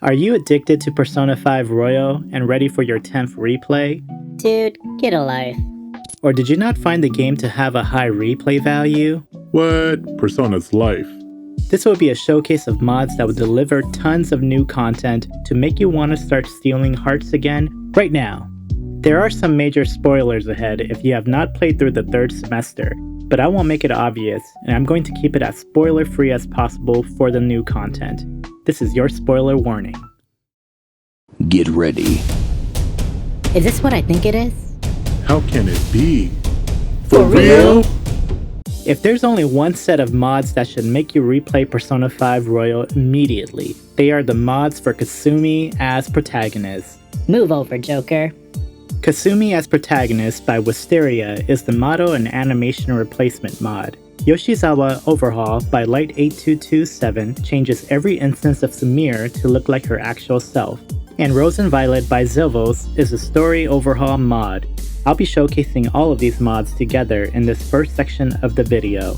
Are you addicted to Persona 5 Royal and ready for your 10th replay? Dude, get a life. Or did you not find the game to have a high replay value? What? Persona's life. This will be a showcase of mods that will deliver tons of new content to make you want to start stealing hearts again right now. There are some major spoilers ahead if you have not played through the third semester, but I won't make it obvious, and I'm going to keep it as spoiler-free as possible for the new content. This is your spoiler warning. Get ready. Is this what I think it is? How can it be? For real? If there's only one set of mods that should make you replay Persona 5 Royal immediately, they are the mods for Kasumi as protagonist. Move over, Joker. Kasumi as protagonist by Wisteria is the model and animation replacement mod. Yoshizawa Overhaul by Light8227 changes every instance of Samir to look like her actual self. And Rose and Violet by Zilvos is a story overhaul mod. I'll be showcasing all of these mods together in this first section of the video.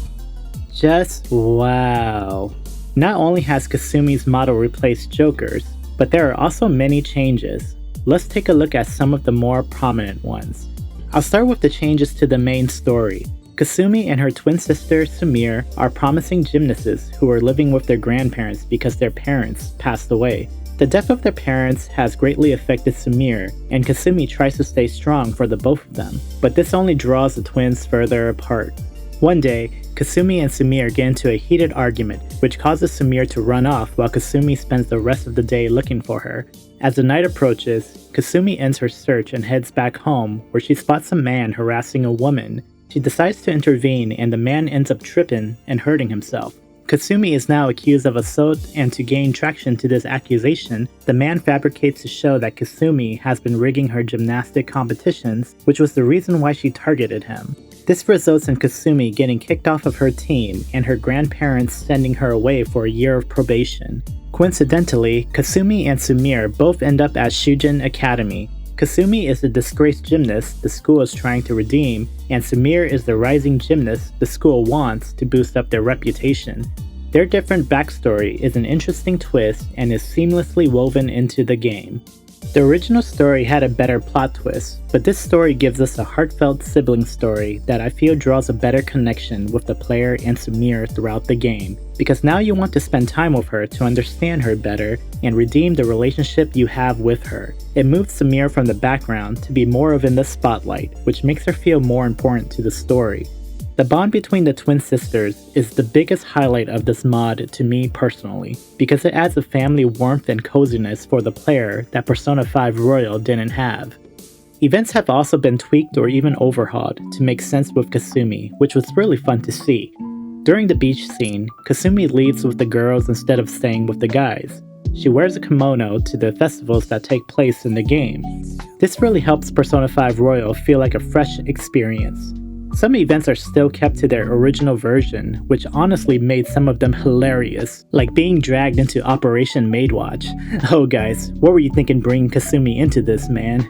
Just wow! Not only has Kasumi's model replaced Joker's, but there are also many changes. Let's take a look at some of the more prominent ones. I'll start with the changes to the main story. Kasumi and her twin sister Samir are promising gymnasts who are living with their grandparents because their parents passed away. The death of their parents has greatly affected Samir, and Kasumi tries to stay strong for the both of them, but this only draws the twins further apart. One day, Kasumi and Samir get into a heated argument, which causes Samir to run off while Kasumi spends the rest of the day looking for her. As the night approaches, Kasumi ends her search and heads back home, where she spots a man harassing a woman. She decides to intervene, and the man ends up tripping and hurting himself. Kasumi is now accused of assault, and to gain traction to this accusation, the man fabricates to show that Kasumi has been rigging her gymnastic competitions, which was the reason why she targeted him. This results in Kasumi getting kicked off of her team and her grandparents sending her away for a year of probation. Coincidentally, Kasumi and Samir both end up at Shujin Academy. Kasumi is the disgraced gymnast the school is trying to redeem, and Samir is the rising gymnast the school wants to boost up their reputation. Their different backstory is an interesting twist and is seamlessly woven into the game. The original story had a better plot twist, but this story gives us a heartfelt sibling story that I feel draws a better connection with the player and Samir throughout the game, because now you want to spend time with her to understand her better and redeem the relationship you have with her. It moves Samir from the background to be more of in the spotlight, which makes her feel more important to the story. The bond between the twin sisters is the biggest highlight of this mod to me personally, because it adds a family warmth and coziness for the player that Persona 5 Royal didn't have. Events have also been tweaked or even overhauled to make sense with Kasumi, which was really fun to see. During the beach scene, Kasumi leaves with the girls instead of staying with the guys. She wears a kimono to the festivals that take place in the game. This really helps Persona 5 Royal feel like a fresh experience. Some events are still kept to their original version, which honestly made some of them hilarious, like being dragged into Operation Maidwatch. Oh guys, what were you thinking bringing Kasumi into this, man?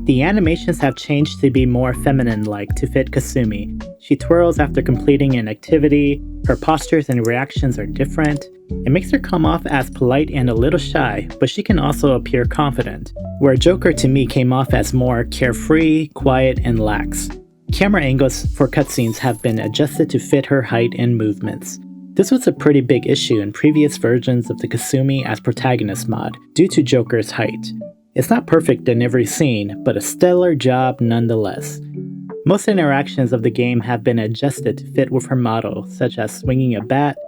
The animations have changed to be more feminine-like to fit Kasumi. She twirls after completing an activity, her postures and reactions are different. It makes her come off as polite and a little shy, but she can also appear confident, where Joker to me came off as more carefree, quiet, and lax. Camera angles for cutscenes have been adjusted to fit her height and movements. This was a pretty big issue in previous versions of the Kasumi as protagonist mod, due to Joker's height. It's not perfect in every scene, but a stellar job nonetheless. Most interactions of the game have been adjusted to fit with her model, such as swinging a bat,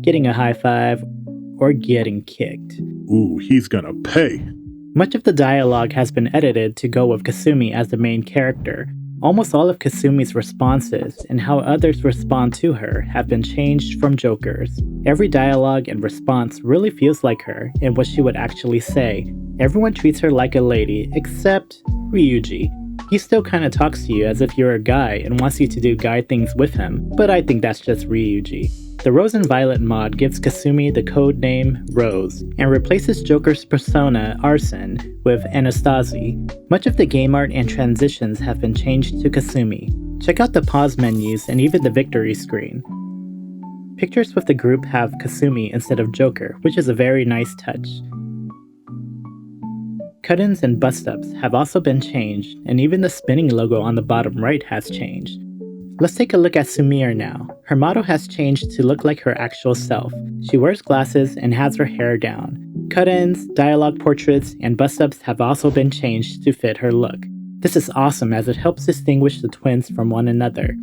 getting a high five, or getting kicked. Ooh, he's gonna pay. Much of the dialogue has been edited to go with Kasumi as the main character. Almost all of Kasumi's responses and how others respond to her have been changed from Joker's. Every dialogue and response really feels like her and what she would actually say. Everyone treats her like a lady, except Ryuji. He still kinda talks to you as if you're a guy and wants you to do guy things with him, but I think that's just Ryuji. The Rose and Violet mod gives Kasumi the code name Rose, and replaces Joker's persona Arsene with Anastasi. Much of the game art and transitions have been changed to Kasumi. Check out the pause menus and even the victory screen. Pictures with the group have Kasumi instead of Joker, which is a very nice touch. Cut-ins and bust-ups have also been changed, and even the spinning logo on the bottom right has changed. Let's take a look at Sumire now. Her model has changed to look like her actual self. She wears glasses and has her hair down. Cut-ins, dialogue portraits, and bust-ups have also been changed to fit her look. This is awesome as it helps distinguish the twins from one another.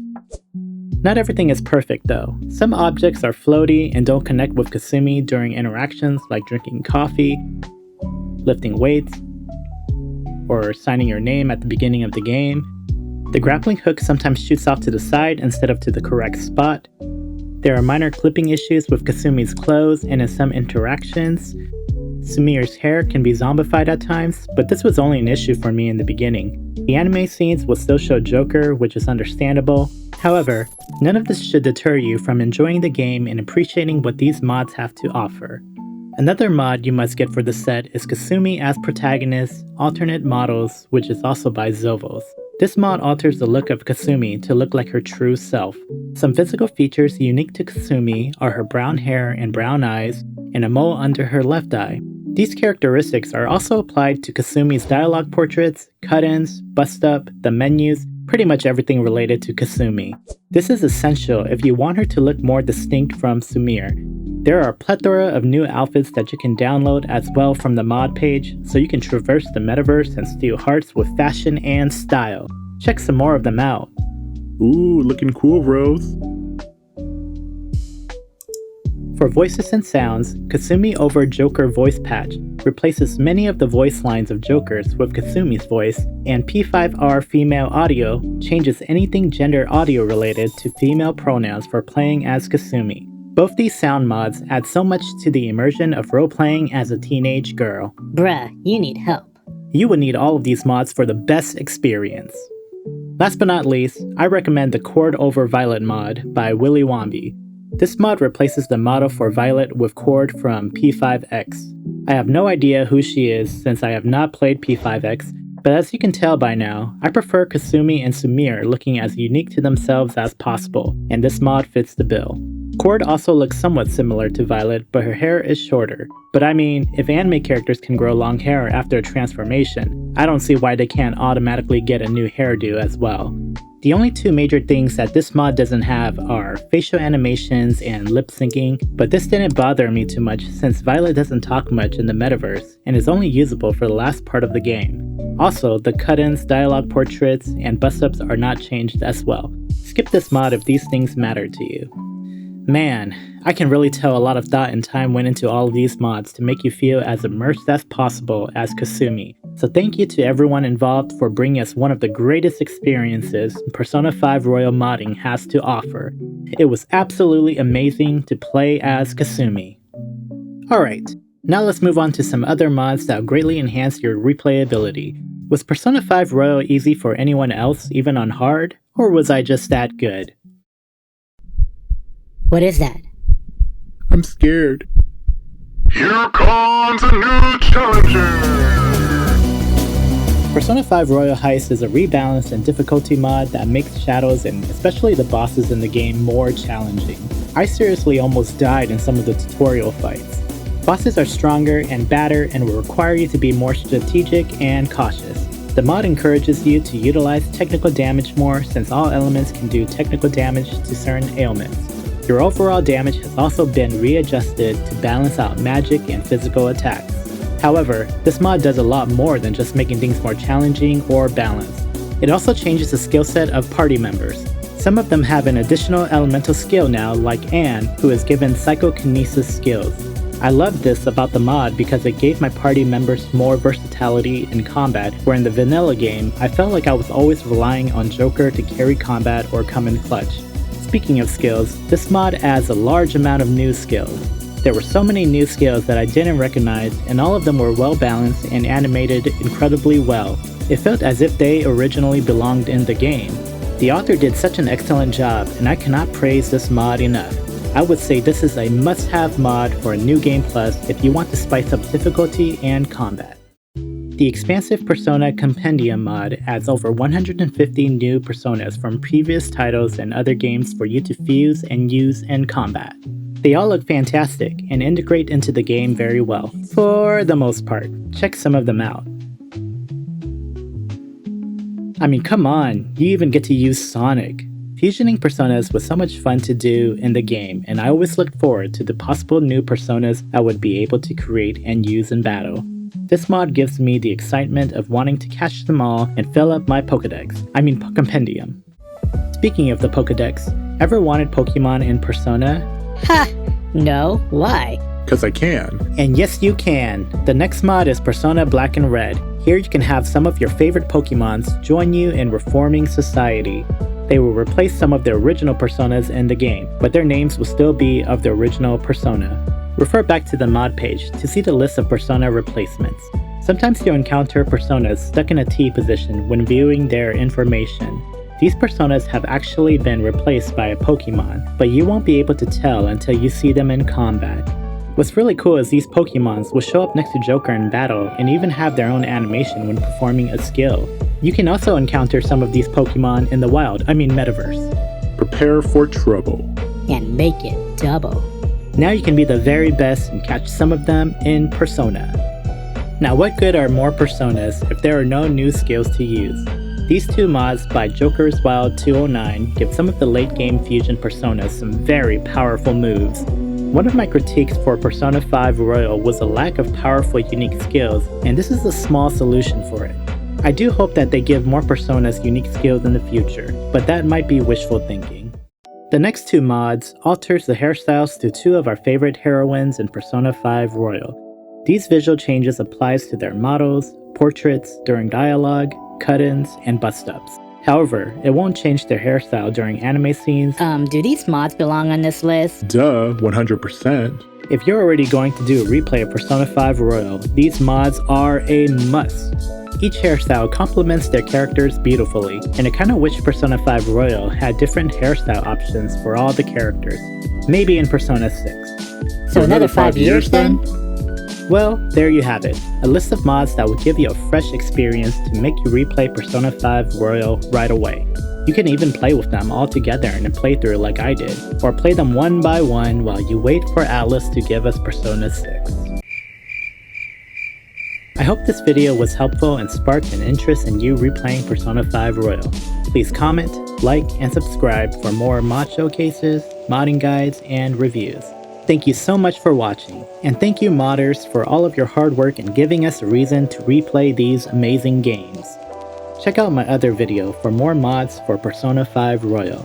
Not everything is perfect though. Some objects are floaty and don't connect with Kasumi during interactions like drinking coffee, lifting weights, or signing your name at the beginning of the game. The grappling hook sometimes shoots off to the side instead of to the correct spot. There are minor clipping issues with Kasumi's clothes and in some interactions. Sumire's hair can be zombified at times, but this was only an issue for me in the beginning. The anime scenes will still show Joker, which is understandable. However, none of this should deter you from enjoying the game and appreciating what these mods have to offer. Another mod you must get for the set is Kasumi as protagonist, alternate models, which is also by Zovos. This mod alters the look of Kasumi to look like her true self. Some physical features unique to Kasumi are her brown hair and brown eyes, and a mole under her left eye. These characteristics are also applied to Kasumi's dialogue portraits, cut-ins, bust-up, the menus, pretty much everything related to Kasumi. This is essential if you want her to look more distinct from Sumire. There are a plethora of new outfits that you can download as well from the mod page, so you can traverse the metaverse and steal hearts with fashion and style. Check some more of them out. Ooh, looking cool, Rose. For voices and sounds, Kasumi over Joker voice patch replaces many of the voice lines of Joker's with Kasumi's voice, and P5R female audio changes anything gender audio related to female pronouns for playing as Kasumi. Both these sound mods add so much to the immersion of role-playing as a teenage girl. Bruh, you need help. You would need all of these mods for the best experience. Last but not least, I recommend the Cord Over Violet mod by Willy Wombi. This mod replaces the model for Violet with Cord from P5X. I have no idea who she is since I have not played P5X, but as you can tell by now, I prefer Kasumi and Sumire looking as unique to themselves as possible, and this mod fits the bill. Cord also looks somewhat similar to Violet, but her hair is shorter. But I mean, if anime characters can grow long hair after a transformation, I don't see why they can't automatically get a new hairdo as well. The only two major things that this mod doesn't have are facial animations and lip syncing, but this didn't bother me too much since Violet doesn't talk much in the metaverse and is only usable for the last part of the game. Also, the cut-ins, dialogue portraits, and bust-ups are not changed as well. Skip this mod if these things matter to you. Man, I can really tell a lot of thought and time went into all of these mods to make you feel as immersed as possible as Kasumi. So thank you to everyone involved for bringing us one of the greatest experiences Persona 5 Royal modding has to offer. It was absolutely amazing to play as Kasumi. Alright, now let's move on to some other mods that greatly enhance your replayability. Was Persona 5 Royal easy for anyone else, even on hard, or was I just that good? What is that? I'm scared. Here comes a new challenger! Persona 5 Royal Heist is a rebalanced and difficulty mod that makes shadows and especially the bosses in the game more challenging. I seriously almost died in some of the tutorial fights. Bosses are stronger and badder and will require you to be more strategic and cautious. The mod encourages you to utilize technical damage more since all elements can do technical damage to certain ailments. Your overall damage has also been readjusted to balance out magic and physical attacks. However, this mod does a lot more than just making things more challenging or balanced. It also changes the skill set of party members. Some of them have an additional elemental skill now, like Anne, who is given psychokinesis skills. I love this about the mod because it gave my party members more versatility in combat, where in the vanilla game, I felt like I was always relying on Joker to carry combat or come in clutch. Speaking of skills, this mod adds a large amount of new skills. There were so many new skills that I didn't recognize, and all of them were well balanced and animated incredibly well. It felt as if they originally belonged in the game. The author did such an excellent job, and I cannot praise this mod enough. I would say this is a must-have mod for a new game plus if you want to spice up difficulty and combat. The Expansive Persona Compendium mod adds over 150 new personas from previous titles and other games for you to fuse and use in combat. They all look fantastic and integrate into the game very well, for the most part. Check some of them out. I mean, come on, you even get to use Sonic. Fusioning personas was so much fun to do in the game, and I always looked forward to the possible new personas I would be able to create and use in battle. This mod gives me the excitement of wanting to catch them all and fill up my Compendium. Speaking of the Pokedex, ever wanted Pokemon in Persona? Ha! No, why? Cause I can. And yes, you can! The next mod is Persona Black and Red. Here you can have some of your favorite Pokemons join you in reforming society. They will replace some of the original personas in the game, but their names will still be of the original persona. Refer back to the mod page to see the list of persona replacements. Sometimes you'll encounter personas stuck in a T position when viewing their information. These personas have actually been replaced by a Pokemon, but you won't be able to tell until you see them in combat. What's really cool is these Pokemons will show up next to Joker in battle and even have their own animation when performing a skill. You can also encounter some of these Pokemon in the metaverse. Prepare for trouble. And make it double. Now you can be the very best and catch some of them in Persona. Now what good are more Personas if there are no new skills to use? These two mods by Joker's Wild 209 give some of the late game fusion Personas some very powerful moves. One of my critiques for Persona 5 Royal was a lack of powerful unique skills, and this is a small solution for it. I do hope that they give more Personas unique skills in the future, but that might be wishful thinking. The next two mods alters the hairstyles to two of our favorite heroines in Persona 5 Royal. These visual changes applies to their models, portraits, during dialogue, cut-ins, and bust-ups. However, it won't change their hairstyle during anime scenes. Do these mods belong on this list? Duh, 100%. If you're already going to do a replay of Persona 5 Royal, these mods are a must. Each hairstyle complements their characters beautifully, and I kinda wish Persona 5 Royal had different hairstyle options for all the characters. Maybe in Persona 6. So another 5 years then? Well, there you have it. A list of mods that will give you a fresh experience to make you replay Persona 5 Royal right away. You can even play with them all together in a playthrough like I did, or play them one by one while you wait for Atlas to give us Persona 6. I hope this video was helpful and sparked an interest in you replaying Persona 5 Royal. Please comment, like, and subscribe for more mod showcases, modding guides, and reviews. Thank you so much for watching, and thank you modders for all of your hard work in giving us a reason to replay these amazing games. Check out my other video for more mods for Persona 5 Royal.